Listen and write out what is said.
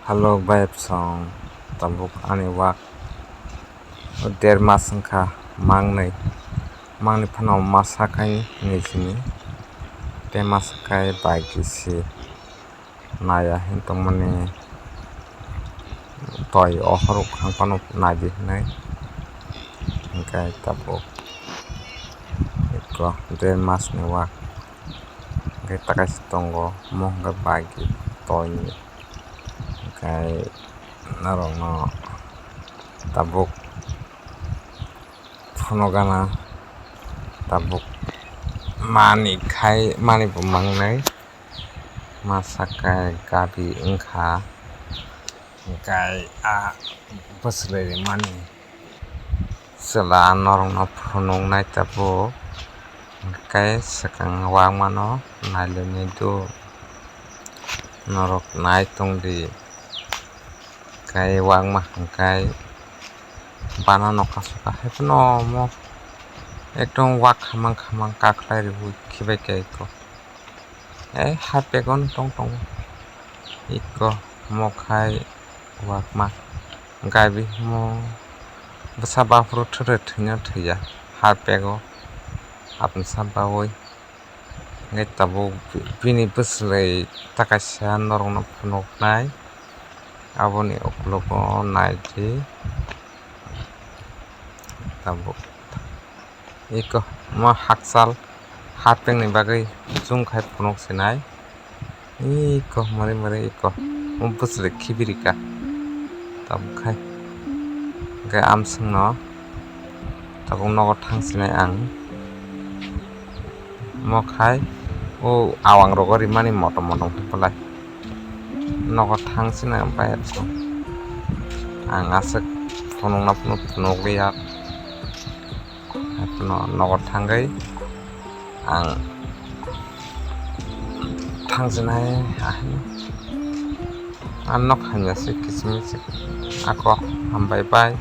Halo vibe song tabuk ani wak der mas wngkha mangni phano masakai nijini tei masakai bai kisi naya himtongmani toi ohorok hangpano naidi hinui hingkai tabuk iko der mas ni wak hingke takaisi tongo omo hingke bai ki toi ni hingkai norokno tabuk phono gana tabuk mani bo mangnai masakai gabi wngkha hingkai bwchwlui mani chwla norokno phunuknai tabuk hingkai swkang wangmano nailai do norok nai tongdi kai wangma hingkai bana no kasoka haifano omo ekdom wak kamang kakhwlai rwui khibai khe iko harpack o no tongtongo iko omo khai wakma gabi himo bwsa bafru thwrui thwui no thwya harpack o apungsa baui hingke tabuk bini bwchwlui takaisa norokno phunuknai aboni ukologo naidi tabuk iko omo hachal harpack ni bagui chumkhai phunuk chwnai iko mwrui iko omo bwchwlui khibiri ka tabuk khai hingke amsung no tabuk nogo thang chnai ang omo khai awang rogo rimani motom bwlai nogo thang chnai vibe song ang aswk phunukna phunukgwi yak haifano nogo thangui ang thangjaknai ang nog hamya se kiching michik ako hambai bye.